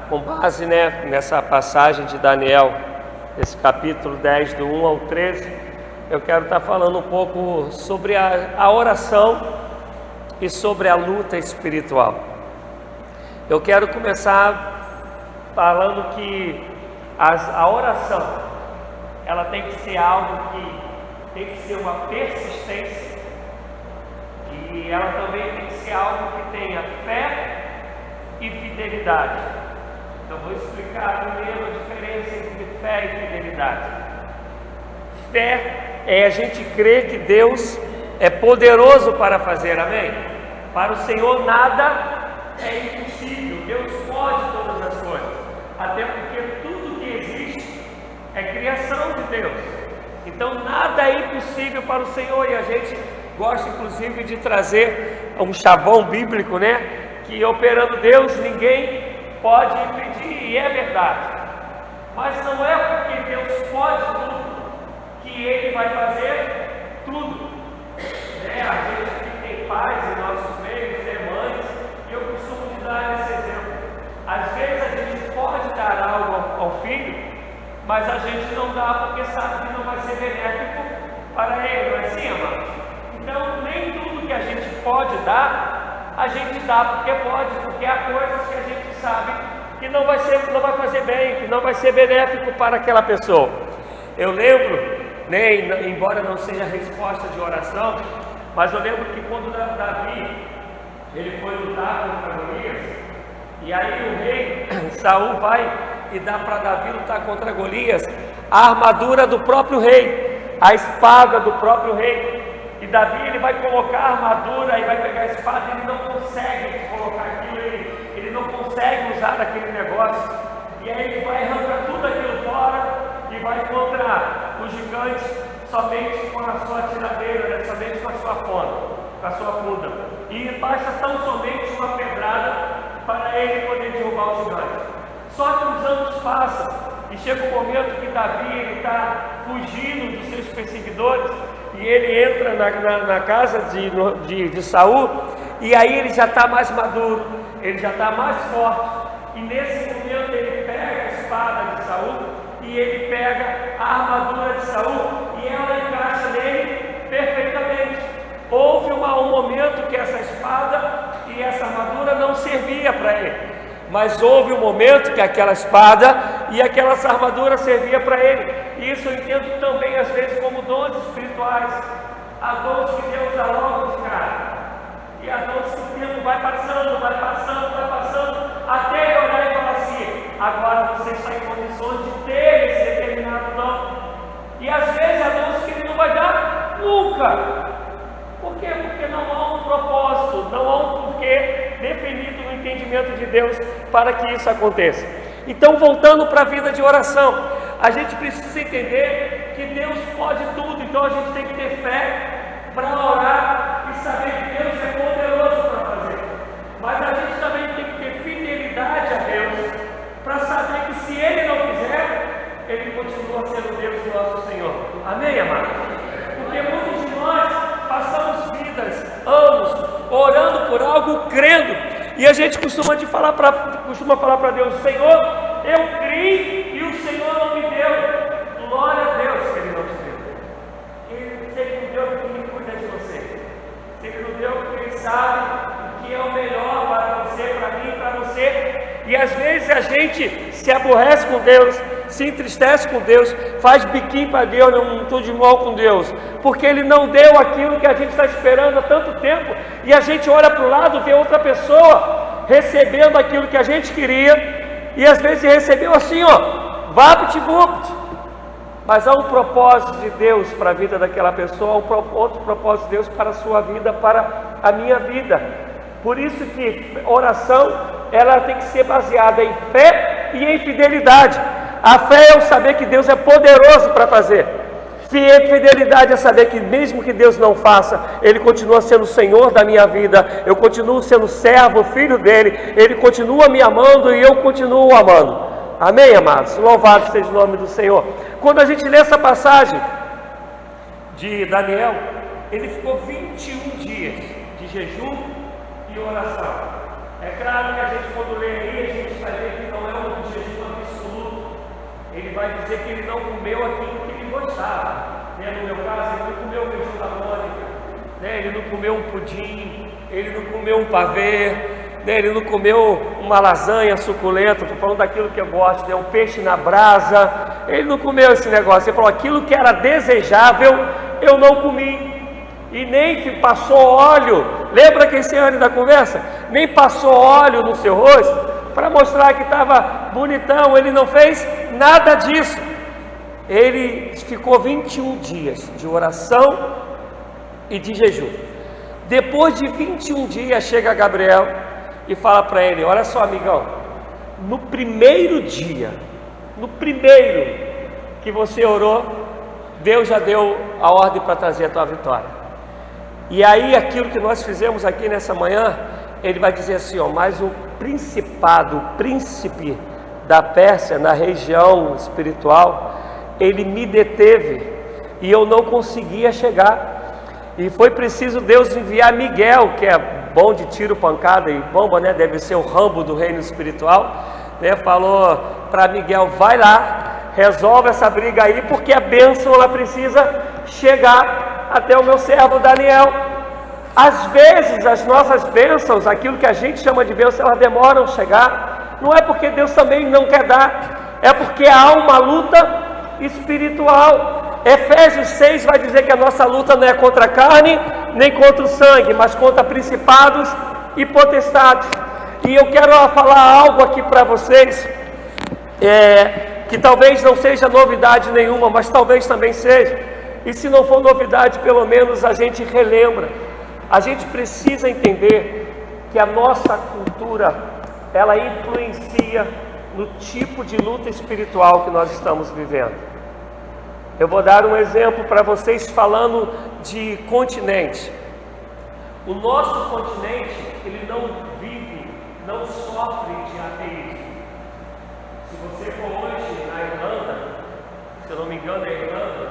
com base, nessa passagem de Daniel, esse capítulo 10, do 1 ao 13, eu quero estar falando um pouco sobre a oração e sobre a luta espiritual. Eu quero começar falando que a oração, ela tem que ser algo que tem que ser uma persistência, e ela também tem que ser algo que tenha fé e fidelidade. Então vou explicar primeiro a diferença entre fé e fidelidade. Fé é a gente crer que Deus é poderoso para fazer, amém? Para o Senhor nada é impossível, Deus pode todas as coisas, até porque tudo que existe é criação de Deus, então nada é impossível para o Senhor. E a gente gosta inclusive de trazer um chavão bíblico, que operando Deus ninguém pode impedir, e é verdade, mas não é porque Deus pode tudo que Ele vai fazer tudo, A gente que tem pais em nossos meios, mães, e eu costumo te dar esse exemplo. Às vezes a gente pode dar algo ao filho, mas a gente não dá porque sabe que não vai ser benéfico para ele, não é assim, amados? Então nem tudo que a gente pode dar, a gente dá porque pode, porque há coisas que a gente sabe que não vai fazer bem, que não vai ser benéfico para aquela pessoa. Eu lembro, embora não seja resposta de oração, mas eu lembro que quando Davi ele foi lutar contra Golias, e aí o rei Saul vai e dá para Davi lutar contra Golias a armadura do próprio rei, a espada do próprio rei. E Davi ele vai colocar a armadura e vai pegar a espada, ele não consegue colocar aquilo, ele não consegue usar aquele negócio, e aí ele vai arrancar tudo aquilo fora e vai contra o gigante somente com a sua tiradeira, somente com a sua funda, e basta tão somente uma pedrada para ele poder derrubar o gigante. Só que os anos passam e chega um momento que Davi está fugindo dos seus perseguidores, e ele entra na casa de Saul, e aí ele já está mais maduro, ele já está mais forte, e nesse momento ele pega a espada de Saul e ele pega a armadura de Saul e ela encaixa nele perfeitamente. Houve um momento que essa espada e essa armadura não servia para ele, mas houve um momento que aquela espada e aquela armadura servia para ele. E isso eu entendo também às vezes como dons espirituais. Há dons que Deus dá logo de cara, e há dons que o tempo vai passando, até ele olhar e falar assim: agora você está em condições de ter esse determinado dom. E às vezes há dons que ele não vai dar nunca. Por quê? Porque não há um propósito, não há um porquê definido no entendimento de Deus para que isso aconteça. Então, voltando para a vida de oração, a gente precisa entender que Deus pode tudo, então a gente tem que ter fé para orar e saber que Deus é poderoso para fazer. Mas a gente também tem que ter fidelidade a Deus para saber que se Ele não fizer, Ele continua sendo Deus do nosso Senhor. Amém, amados? Porque muitos de nós passamos vidas, anos, orando por algo, crendo, e a gente costuma falar para Deus: Senhor, eu criei e o Senhor não me deu. Glória a Deus que Ele não te deu. Se Ele não deu, porque Ele cuida de você. Se Ele não deu, porque Ele sabe o que é o melhor para você, para mim e para você. E às vezes a gente se aborrece com Deus, se entristece com Deus, faz biquinho para Deus, não estou de mal com Deus, porque Ele não deu aquilo que a gente está esperando há tanto tempo, e a gente olha para o lado, vê outra pessoa recebendo aquilo que a gente queria, e às vezes recebeu assim, vapt-vupt, mas há um propósito de Deus para a vida daquela pessoa, outro propósito de Deus para a sua vida, para a minha vida. Por isso que oração, ela tem que ser baseada em fé e em fidelidade. A fé é o saber que Deus é poderoso para fazer. Fidelidade é saber que mesmo que Deus não faça, Ele continua sendo o Senhor da minha vida, eu continuo sendo servo, filho dEle, Ele continua me amando e eu continuo o amando. Amém, amados? Louvado seja o nome do Senhor. Quando a gente lê essa passagem de Daniel, ele ficou 21 dias de jejum e oração. É claro que a gente, quando lê aí, a gente está vai dizer que ele não comeu aquilo que ele gostava. No meu caso, ele não comeu feijão da Mônica, ele não comeu um pudim, ele não comeu um pavê, ele não comeu uma lasanha suculenta, estou falando daquilo que eu gosto, um peixe na brasa, ele não comeu esse negócio. Ele falou, aquilo que era desejável, eu não comi. E nem passou óleo, lembra que esse ano da conversa? Nem passou óleo no seu rosto, para mostrar que estava bonitão. Ele não fez nada disso. Ele ficou 21 dias de oração e de jejum. Depois de 21 dias, chega Gabriel e fala para ele, olha só, amigão, no primeiro dia, no primeiro que você orou, Deus já deu a ordem para trazer a tua vitória. E aí aquilo que nós fizemos aqui nessa manhã, ele vai dizer assim, mas o principado, o príncipe da Pérsia, na região espiritual, ele me deteve e eu não conseguia chegar. E foi preciso Deus enviar Miguel, que é bom de tiro, pancada e bomba, deve ser o Rambo do reino espiritual, falou para Miguel, vai lá, resolve essa briga aí, porque a bênção ela precisa chegar até o meu servo Daniel. Às vezes as nossas bênçãos, aquilo que a gente chama de bênção, elas demoram a chegar. Não é porque Deus também não quer dar, é porque há uma luta espiritual. Efésios 6 vai dizer que a nossa luta não é contra a carne, nem contra o sangue, mas contra principados e potestades. E eu quero falar algo aqui para vocês, que talvez não seja novidade nenhuma, mas talvez também seja. E se não for novidade, pelo menos a gente relembra. A gente precisa entender que a nossa cultura, ela influencia no tipo de luta espiritual que nós estamos vivendo. Eu vou dar um exemplo para vocês falando de continente. O nosso continente, ele não vive, não sofre de ateísmo. Se você for hoje na Irlanda, se eu não me engano é Irlanda,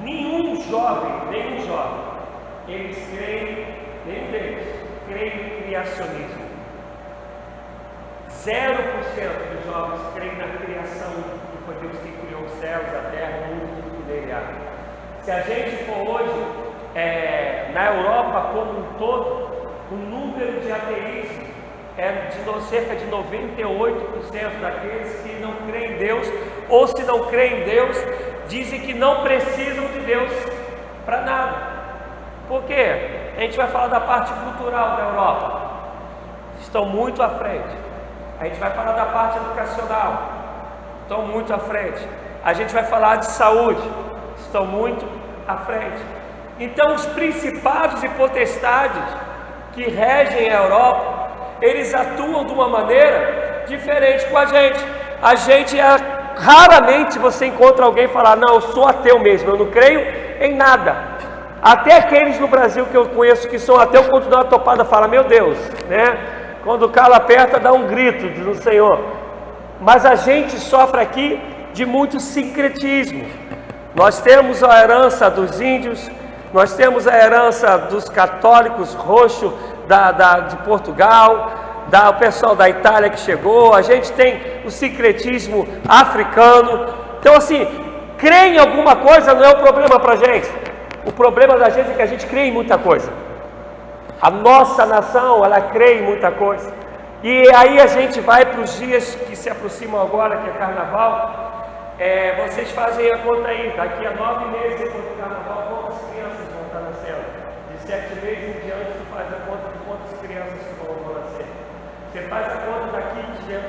nenhum jovem, eles creem, nenhum deles, creem no criacionismo. 0% dos jovens creem na criação, que foi Deus que criou os céus, a terra, o mundo, tudo que nele há. Se a gente for hoje, na Europa como um todo, o número de ateísmo é de cerca de 98% daqueles que não creem em Deus, ou se não creem em Deus, dizem que não precisam de Deus para nada. Por quê? A gente vai falar da parte cultural da Europa, estão muito à frente. A gente vai falar da parte educacional, estão muito à frente. A gente vai falar de saúde, estão muito à frente. Então os principados e potestades que regem a Europa, eles atuam de uma maneira diferente com a gente. A gente raramente você encontra alguém falar, não, eu sou ateu mesmo, eu não creio em nada. Até aqueles no Brasil que eu conheço que são ateus, quando dá uma topada, fala, meu Deus, quando o calo aperta, dá um grito no Senhor. Mas a gente sofre aqui de muito sincretismo. Nós temos a herança dos índios, nós temos a herança dos católicos roxos de Portugal, o pessoal da Itália que chegou, a gente tem o sincretismo africano. Então assim, crer em alguma coisa não é o problema para a gente. O problema da gente é que a gente crê em muita coisa. A nossa nação, ela crê em muita coisa. E aí a gente vai para os dias que se aproximam agora, que é Carnaval. Vocês fazem a conta aí, daqui a 9 meses depois do Carnaval, quantas crianças vão estar nascendo? De 7 meses em diante, tu faz a conta de quantas crianças que vão nascer. Você faz a conta daqui,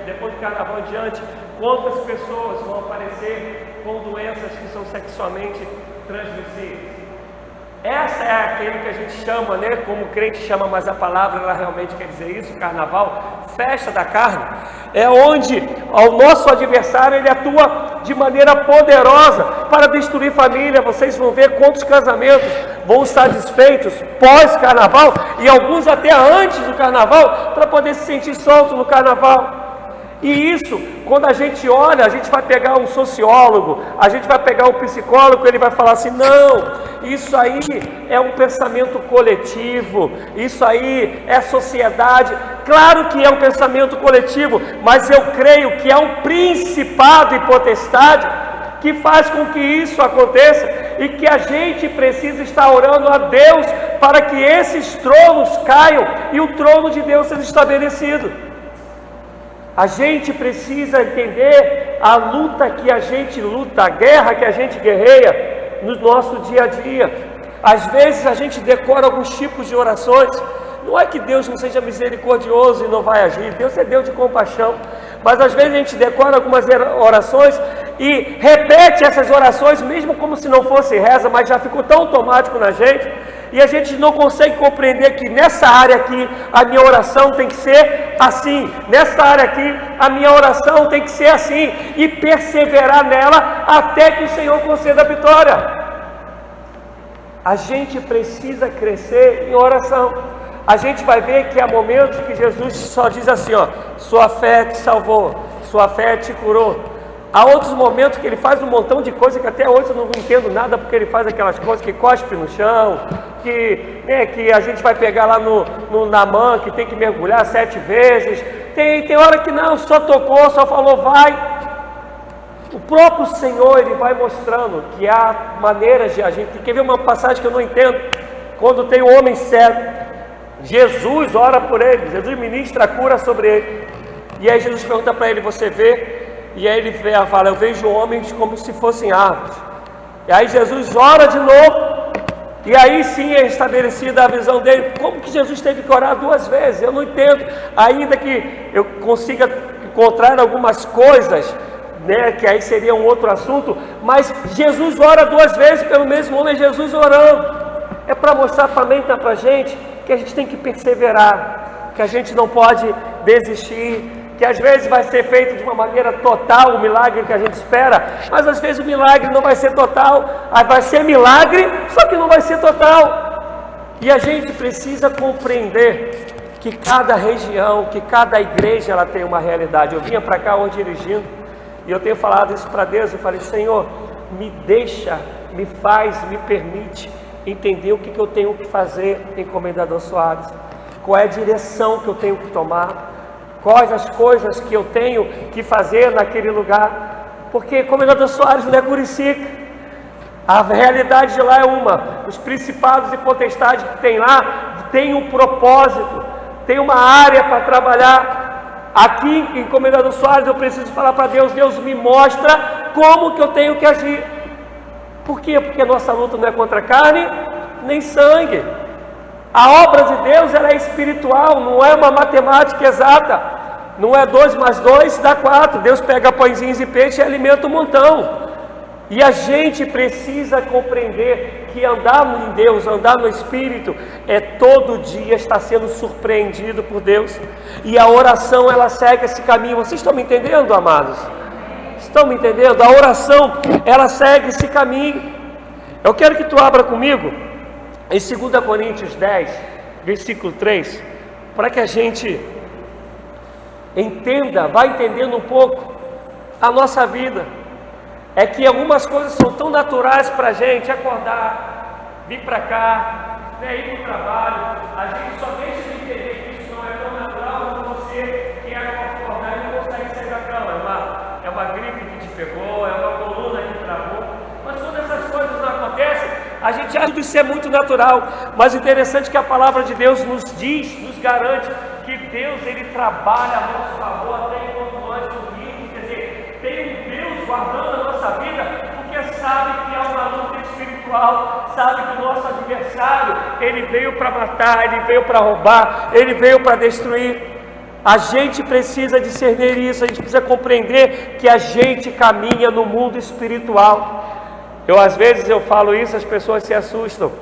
depois do Carnaval em diante, quantas pessoas vão aparecer com doenças que são sexualmente transmissíveis. Essa é aquele que a gente chama, como o crente chama, mas a palavra ela realmente quer dizer isso, Carnaval, festa da carne, é onde o nosso adversário ele atua de maneira poderosa para destruir família. Vocês vão ver quantos casamentos vão estar desfeitos pós-Carnaval e alguns até antes do Carnaval, para poder se sentir solto no Carnaval. E isso, quando a gente olha, a gente vai pegar um sociólogo, a gente vai pegar um psicólogo, ele vai falar assim: não, isso aí é um pensamento coletivo, isso aí é sociedade. Claro que é um pensamento coletivo, mas eu creio que é um principado e potestade que faz com que isso aconteça, e que a gente precisa estar orando a Deus para que esses tronos caiam e o trono de Deus seja estabelecido. A gente precisa entender a luta que a gente luta, a guerra que a gente guerreia no nosso dia a dia. Às vezes a gente decora alguns tipos de orações. Não é que Deus não seja misericordioso e não vai agir, Deus é Deus de compaixão, mas às vezes a gente decora algumas orações e repete essas orações mesmo como se não fosse reza, mas já ficou tão automático na gente, e a gente não consegue compreender que nessa área aqui a minha oração tem que ser assim, nessa área aqui a minha oração tem que ser assim, e perseverar nela até que o Senhor conceda a vitória. A gente precisa crescer em oração. A gente vai ver que há momentos que Jesus só diz assim, ó: sua fé te salvou, sua fé te curou. Há outros momentos que ele faz um montão de coisas que até hoje eu não entendo nada, porque ele faz aquelas coisas que cospe no chão, que a gente vai pegar lá no Naamã, que tem que mergulhar 7 vezes. Tem hora que não, só tocou, só falou vai. O próprio Senhor, ele vai mostrando que há maneiras de agir. Quer ver uma passagem que eu não entendo? Quando tem um homem cego, Jesus ora por ele, Jesus ministra a cura sobre ele, e aí Jesus pergunta para ele: você vê? E aí ele fala: eu vejo homens como se fossem árvores. E aí Jesus ora de novo, e aí sim é estabelecida a visão dele. Como que Jesus teve que orar 2 vezes? Eu não entendo, ainda que eu consiga encontrar algumas coisas, né, que aí seria um outro assunto, mas Jesus ora 2 vezes pelo mesmo homem. Jesus orando é para mostrar para a gente que a gente tem que perseverar, que a gente não pode desistir, que às vezes vai ser feito de uma maneira total o milagre que a gente espera, mas às vezes o milagre não vai ser total, vai ser milagre, só que não vai ser total. E a gente precisa compreender que cada região, que cada igreja, ela tem uma realidade. Eu vinha para cá hoje dirigindo, e eu tenho falado isso para Deus. Eu falei: Senhor, me deixa, me faz, me permite entender o que eu tenho que fazer em Comendador Soares, qual é a direção que eu tenho que tomar, quais as coisas que eu tenho que fazer naquele lugar, porque Comendador Soares não é Curicica, a realidade de lá é uma. Os principados e potestades que tem lá tem um propósito, tem uma área para trabalhar. Aqui em Comendador Soares eu preciso falar para Deus: Deus, me mostra como que eu tenho que agir. Por quê? Porque a nossa luta não é contra carne nem sangue. A obra de Deus, ela é espiritual, não é uma matemática exata. Não é 2 mais 2 dá 4. Deus pega pãezinhos e peixe e alimenta um montão. E a gente precisa compreender que andar em Deus, andar no Espírito, é todo dia estar sendo surpreendido por Deus. E a oração, ela segue esse caminho. Vocês estão me entendendo, amados? Estão me entendendo? A oração, ela segue esse caminho. Eu quero que tu abra comigo em 2 Coríntios 10, versículo 3, para que a gente entenda, vai entendendo um pouco a nossa vida. É que algumas coisas são tão naturais para a gente: acordar, vir para cá, né, ir para o trabalho. A gente só deixa de entender que isso não é tão natural quando você quer acordar e não consegue sair da cama. É uma gripe que te pegou, é uma coluna que travou. Mas quando essas coisas não acontecem, a gente acha que isso é muito natural. Mas o interessante é que a palavra de Deus nos diz, nos garante que Deus, ele trabalha a nosso favor até enquanto nós dormimos. Quer dizer, tem um Deus guardando a nossa vida, porque sabe que há uma luta espiritual, sabe que o nosso adversário, ele veio para matar, ele veio para roubar, ele veio para destruir. A gente precisa discernir isso, a gente precisa compreender que a gente caminha no mundo espiritual. Às vezes eu falo isso, as pessoas se assustam.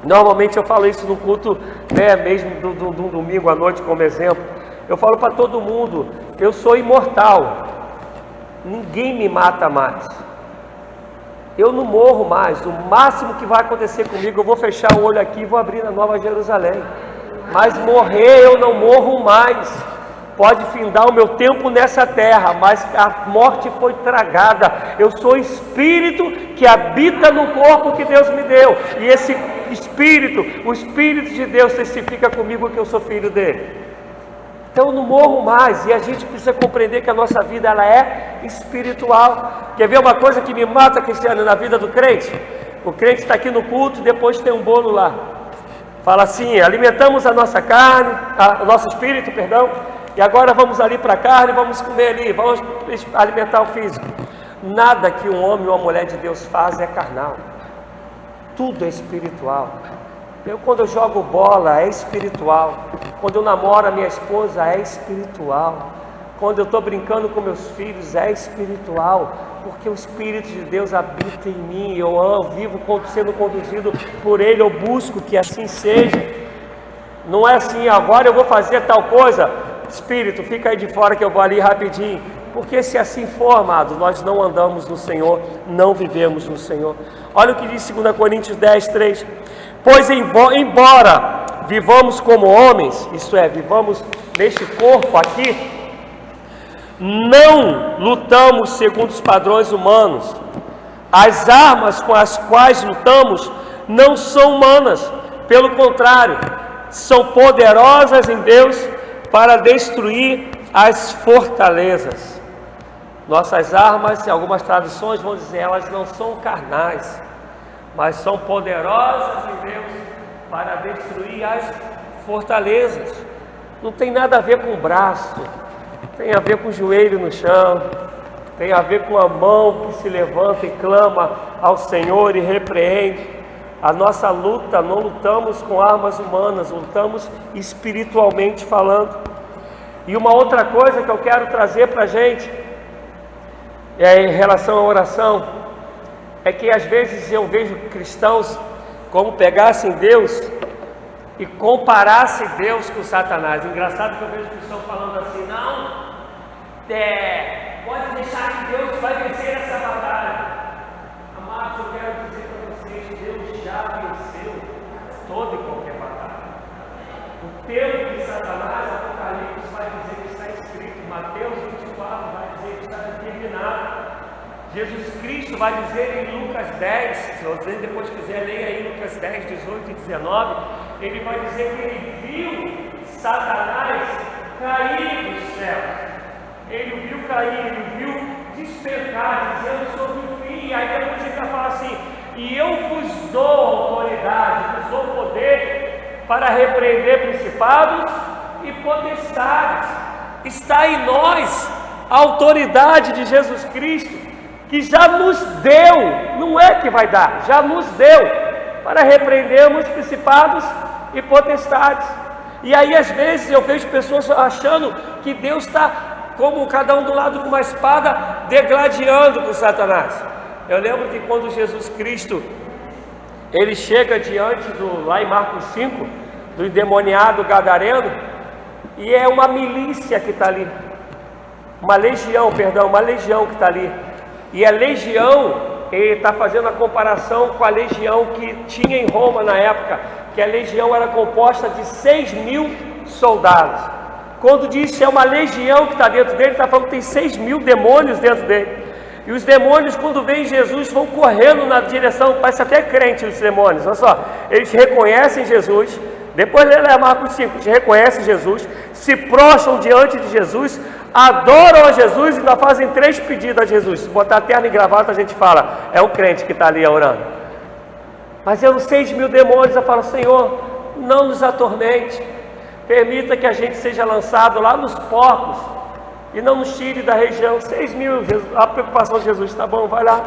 Normalmente eu falo isso no culto, né, mesmo do domingo à noite como exemplo. Eu falo para todo mundo: eu sou imortal, ninguém me mata mais, eu não morro mais. O máximo que vai acontecer comigo, eu vou fechar o olho aqui e vou abrir na Nova Jerusalém, mas morrer eu não morro mais. pode findar o meu tempo nessa terra, mas a morte foi tragada. Eu sou espírito que habita no corpo que Deus me deu, e esse espírito, o Espírito de Deus testifica comigo que eu sou filho dele. Então eu não morro mais, e a gente precisa compreender que a nossa vida ela é espiritual. Quer ver uma coisa que me mata, Cristiano, na vida do crente? O crente está aqui no culto, depois tem um bolo lá. Fala assim: alimentamos a nossa carne, o nosso espírito, perdão, e agora vamos ali para a carne, vamos comer ali, vamos alimentar o físico. Nada que um homem ou uma mulher de Deus faz é carnal, tudo é espiritual. Quando eu jogo bola é espiritual, quando eu namoro a minha esposa é espiritual, quando eu estou brincando com meus filhos é espiritual, porque o Espírito de Deus habita em mim, eu vivo sendo conduzido por Ele, eu busco que assim seja. Não é assim: agora eu vou fazer tal coisa, Espírito, fica aí de fora que eu vou ali rapidinho, porque se assim for, amado, nós não andamos no Senhor, não vivemos no Senhor. Olha o que diz 2 Coríntios 10, 3: pois embora vivamos como homens, isto é, vivamos neste corpo aqui, não lutamos segundo os padrões humanos. As armas com as quais lutamos não são humanas, pelo contrário, são poderosas em Deus para destruir as fortalezas. Nossas armas, em algumas traduções vão dizer, elas não são carnais, mas são poderosas em Deus para destruir as fortalezas. Não tem nada a ver com o braço, tem a ver com o joelho no chão, tem a ver com a mão que se levanta e clama ao Senhor e repreende. A nossa luta, não lutamos com armas humanas, lutamos espiritualmente falando. E uma outra coisa que eu quero trazer para a gente, em relação à oração, é que às vezes eu vejo cristãos como pegassem Deus e comparassem Deus com Satanás. Engraçado que eu vejo cristãos falando assim: não, pode deixar que Deus vai vencer essa batalha. Amados, eu quero dizer para vocês, Deus já venceu toda e qualquer batalha. O tempo de Satanás, Apocalipse vai dizer que está escrito, Mateus 24 vai dizer que está determinado. Jesus Cristo vai dizer em Lucas 10, se você depois quiser ler aí Lucas 10, 18 e 19, ele vai dizer que ele viu Satanás cair dos céus. Ele viu cair, ele viu despertar, dizendo sobre o fim. E aí depois ele vai falar assim: e eu vos dou autoridade, vos dou poder para repreender principados e potestades. Está em nós a autoridade de Jesus Cristo, que já nos deu, não é que vai dar, já nos deu, para repreendermos principados e potestades. E aí às vezes eu vejo pessoas achando que Deus está, como cada um do lado com uma espada, degladiando com Satanás. Eu lembro que quando Jesus Cristo, ele chega diante lá em Marcos 5, do endemoniado gadareno, e é uma milícia que está ali, uma legião que está ali. E a legião, ele está fazendo a comparação com a legião que tinha em Roma na época, que a legião era composta de 6.000 soldados. Quando diz que é uma legião que está dentro dele, está falando que tem 6.000 demônios dentro dele. E os demônios, quando veem Jesus, vão correndo na direção, parece até crente os demônios, olha só, eles reconhecem Jesus. Depois lê Marcos 5, eles reconhecem Jesus, se prostram diante de Jesus, adoram a Jesus e ainda fazem 3 pedidos a Jesus. Se botar terno e gravata, a gente fala, é um crente que está ali orando. Mas eu, 6.000 demônios, eu falo: Senhor, não nos atormente, permita que a gente seja lançado lá nos porcos e não nos tire da região. 6.000, a preocupação de Jesus: tá bom, vai lá.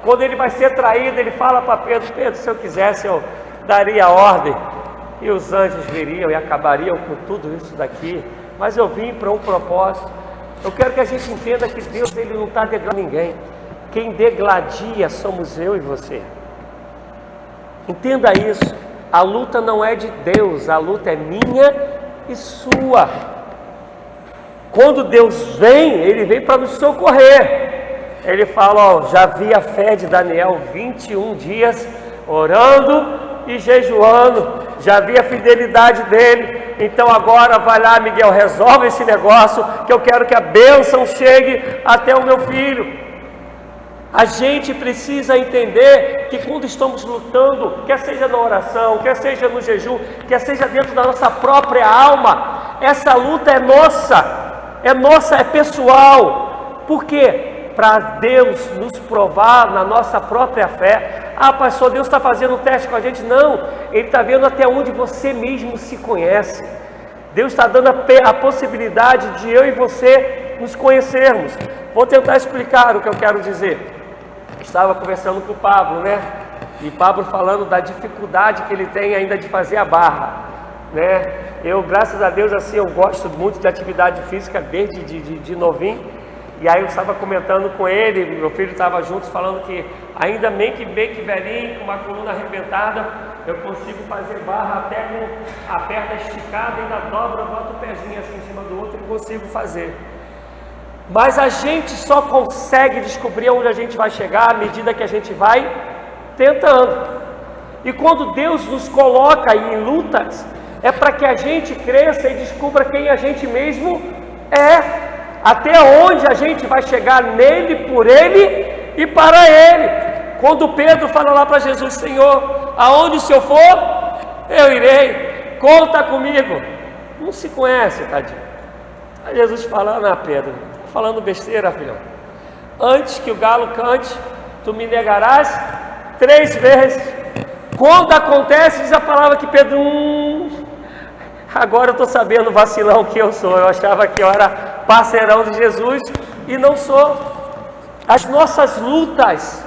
Quando ele vai ser traído, ele fala para Pedro: Pedro, se eu quisesse, eu daria a ordem, e os anjos viriam e acabariam com tudo isso daqui, mas eu vim para um propósito. Eu quero que a gente entenda que Deus, ele não está degladiando ninguém. Quem degladia somos eu e você. Entenda isso. A luta não é de Deus, a luta é minha e sua. Quando Deus vem, ele vem para nos socorrer. Ele fala: ó, já vi a fé de Daniel, 21 dias orando e jejuando, já vi a fidelidade dele. então agora vai lá, Miguel, resolve esse negócio, que eu quero que a bênção chegue até o meu filho. A gente precisa entender que quando estamos lutando, quer seja na oração, quer seja no jejum, quer seja dentro da nossa própria alma, essa luta é nossa, é pessoal. Por quê? Para Deus nos provar na nossa própria fé. Ah, pastor, Deus está fazendo um teste com a gente? Não, Ele está vendo até onde você mesmo se conhece. Deus está dando a possibilidade de eu e você nos conhecermos. Vou tentar explicar o que eu quero dizer. Estava conversando com o Pablo, né? E Pablo falando da dificuldade que ele tem ainda de fazer a barra, né? Eu, graças a Deus, assim, eu gosto muito de atividade física desde de novinho. E aí eu estava comentando com ele, meu filho estava junto, falando que ainda bem que velhinho, com uma coluna arrebentada, eu consigo fazer barra até com a perna esticada, ainda dobra, bota o pezinho assim em cima do outro e consigo fazer. Mas a gente só consegue descobrir onde a gente vai chegar à medida que a gente vai tentando. E quando Deus nos coloca em lutas, é para que a gente cresça e descubra quem a gente mesmo é. Até onde a gente vai chegar nele, por ele e para ele. Quando Pedro fala lá para Jesus: Senhor, aonde o Senhor for, eu irei, conta comigo. Não se conhece, tadinho. Aí Jesus fala: não, Pedro, tá falando besteira, filhão. Antes que o galo cante, tu me negarás 3 vezes. Quando acontece, diz a palavra que Pedro, agora eu estou sabendo o vacilão que eu sou. Eu achava que eu era parceirão de Jesus e não sou. As nossas lutas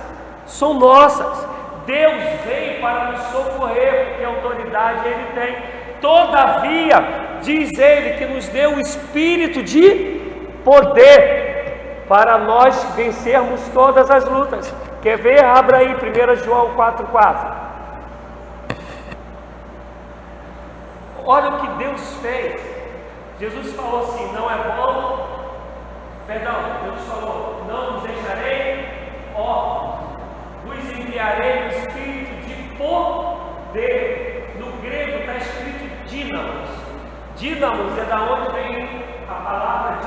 são nossas. Deus veio para nos socorrer, porque a autoridade Ele tem. Todavia, diz Ele que nos deu o espírito de poder para nós vencermos todas as lutas. Quer ver? Abra aí 1 João 4,4. Olha o que Deus fez. Jesus falou assim: não é bom, Deus falou: não nos deixarei órfãos, vos enviarei o espírito de poder. No grego está escrito dínamos. Dínamos é da onde vem a palavra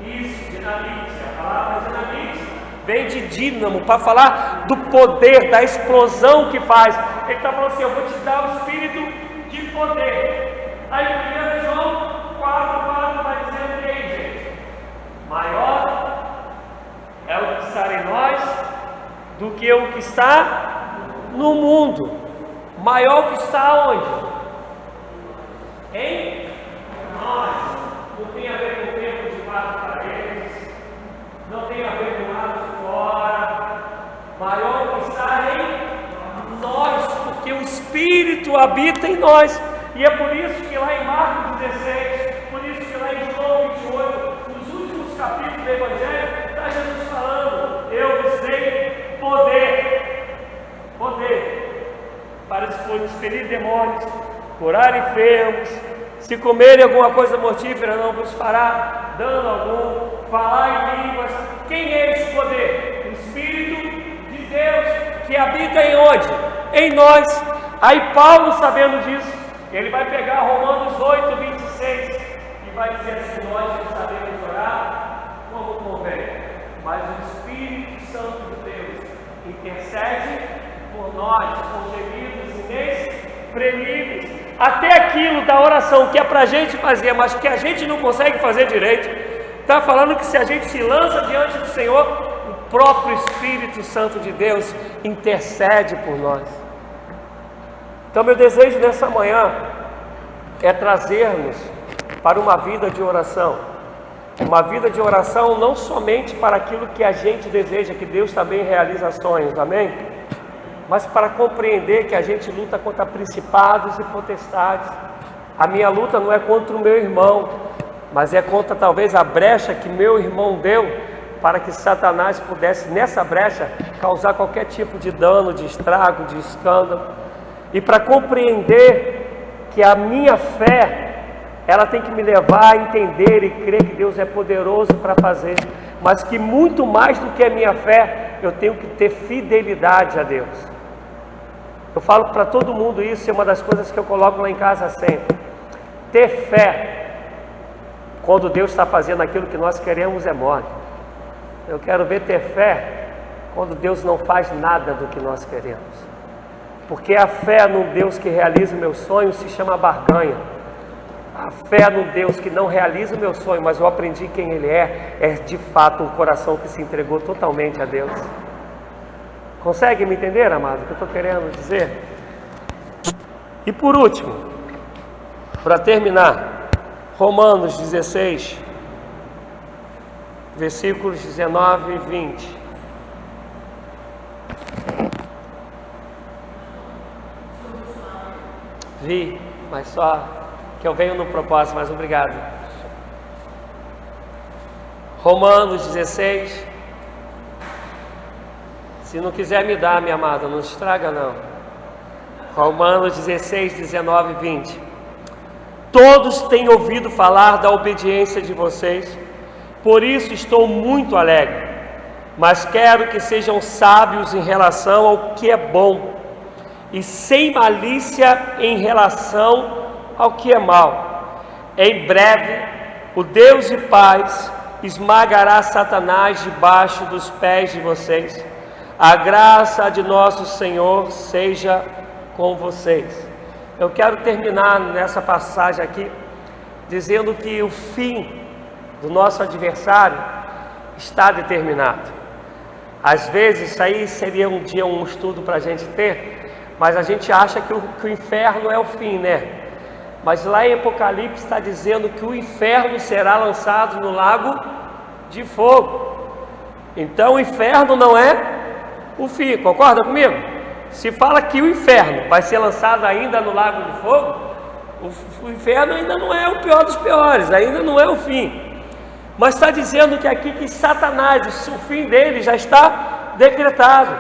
isso, dinamite. A palavra dinamite vem de dínamo, para falar do poder, da explosão que faz. Ele está falando assim: eu vou te dar o espírito de poder. Aí 1 João 4,4 vai dizendo que, gente, maior é o que está em nós do que o que está no mundo. Maior que está onde? Em nós. Não tem a ver com o tempo de 4 paredes, não tem a ver com o lado de fora. Maior que está em nós, porque o Espírito habita em nós. E é por isso que lá em Marcos 16, por isso que lá em João 28, nos últimos capítulos do Evangelho, está Jesus falando: eu vos dei poder para expelir demônios, curar enfermos, se comerem alguma coisa mortífera não vos fará dano algum, falar em línguas. Quem é esse poder? O Espírito de Deus que habita em onde? Em nós. Aí Paulo, sabendo disso, ele vai pegar Romanos 8, 26 e vai dizer assim: nós não sabemos orar como convém, mas o Espírito Santo de Deus intercede por nós com gemidos inexprimíveis. Até aquilo da oração que é para a gente fazer, mas que a gente não consegue fazer direito, está falando que se a gente se lança diante do Senhor, o próprio Espírito Santo de Deus intercede por nós. Então meu desejo nessa manhã é trazermos para uma vida de oração. Uma vida de oração não somente para aquilo que a gente deseja, que Deus também realiza sonhos, amém? Mas para compreender que a gente luta contra principados e potestades. A minha luta não é contra o meu irmão, mas é contra talvez a brecha que meu irmão deu para que Satanás pudesse nessa brecha causar qualquer tipo de dano, de estrago, de escândalo. E para compreender que a minha fé, ela tem que me levar a entender e crer que Deus é poderoso para fazer, mas que muito mais do que a minha fé, eu tenho que ter fidelidade a Deus. Eu falo para todo mundo isso, é uma das coisas que eu coloco lá em casa sempre. Ter fé quando Deus está fazendo aquilo que nós queremos é mole. Eu quero ver ter fé quando Deus não faz nada do que nós queremos. Porque a fé no Deus que realiza o meu sonho se chama barganha. A fé no Deus que não realiza o meu sonho, mas eu aprendi quem Ele é de fato um coração que se entregou totalmente a Deus. Consegue me entender, amado, o que eu estou querendo dizer? E por último, para terminar, Romanos 16, versículos 19 e 20. Vi, mas só que eu venho no propósito, mas obrigado. Romanos 16. Se não quiser me dar, minha amada, não estraga não. Romanos 16, 19 e 20. Todos têm ouvido falar da obediência de vocês, por isso estou muito alegre, mas quero que sejam sábios em relação ao que é bom, e sem malícia em relação ao que é mal. Em breve, o Deus de paz esmagará Satanás debaixo dos pés de vocês. A graça de nosso Senhor seja com vocês. Eu quero terminar nessa passagem aqui dizendo que o fim do nosso adversário está determinado. Às vezes isso aí seria um dia um estudo para a gente ter, mas a gente acha que o inferno é o fim, né? Mas lá em Apocalipse está dizendo que o inferno será lançado no lago de fogo. Então o inferno não é o fim, concorda comigo? Se fala que o inferno vai ser lançado ainda no lago de fogo, o inferno ainda não é o pior dos piores, ainda não é o fim. Mas está dizendo que aqui que Satanás, o fim dele já está decretado.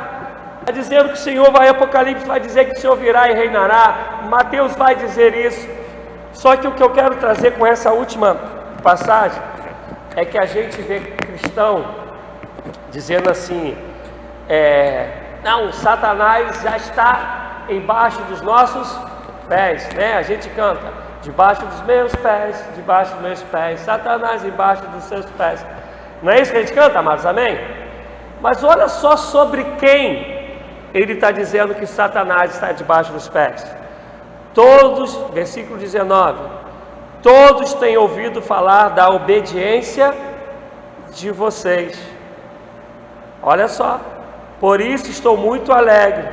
Está dizendo que o Senhor vai, Apocalipse vai dizer que o Senhor virá e reinará, Mateus vai dizer isso. Só que o que eu quero trazer com essa última passagem é que a gente vê cristão dizendo assim, não, Satanás já está embaixo dos nossos pés, né? A gente canta, debaixo dos meus pés, Satanás embaixo dos seus pés. Não é isso que a gente canta, amados, amém? Mas olha só sobre quem ele está dizendo que Satanás está debaixo dos pés. Todos, versículo 19, todos têm ouvido falar da obediência de vocês. Olha só, por isso estou muito alegre,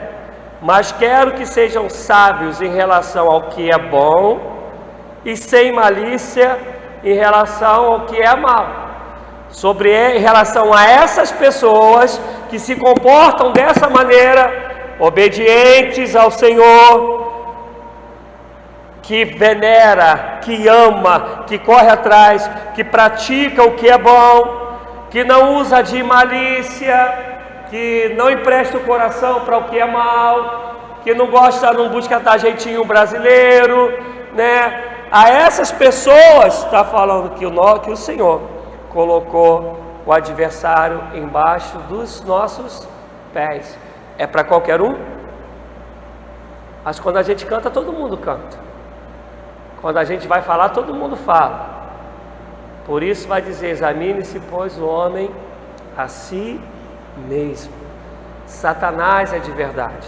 mas quero que sejam sábios em relação ao que é bom e sem malícia em relação ao que é mal. Em relação a essas pessoas que se comportam dessa maneira, obedientes ao Senhor, que venera, que ama, que corre atrás, que pratica o que é bom, que não usa de malícia, que não empresta o coração para o que é mal, que não busca dar jeitinho brasileiro, né? A essas pessoas está falando que o Senhor colocou o adversário embaixo dos nossos pés. É para qualquer um? Mas quando a gente canta, todo mundo canta. Quando a gente vai falar, todo mundo fala. Por isso vai dizer, examine-se, pois, o homem a si mesmo. Satanás é de verdade.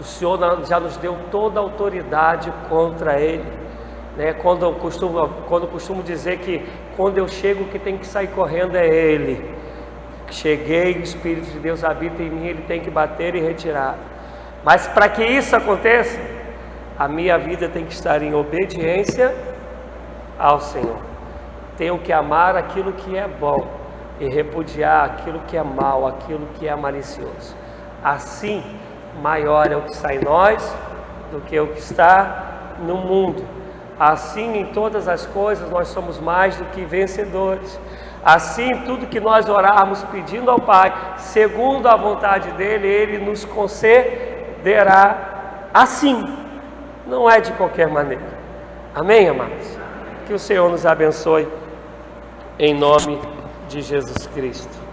O Senhor já nos deu toda a autoridade contra ele, né? Quando eu costumo dizer que quando eu chego, o que tem que sair correndo é ele. Cheguei, o Espírito de Deus habita em mim, ele tem que bater e retirar. Mas para que isso aconteça, a minha vida tem que estar em obediência ao Senhor. Tenho que amar aquilo que é bom e repudiar aquilo que é mal, aquilo que é malicioso. Assim, maior é o que está em nós do que o que está no mundo. Assim, em todas as coisas, nós somos mais do que vencedores. Assim, tudo que nós orarmos pedindo ao Pai, segundo a vontade dEle, Ele nos concederá assim. Não é de qualquer maneira. Amém, amados? Que o Senhor nos abençoe, em nome de Jesus Cristo.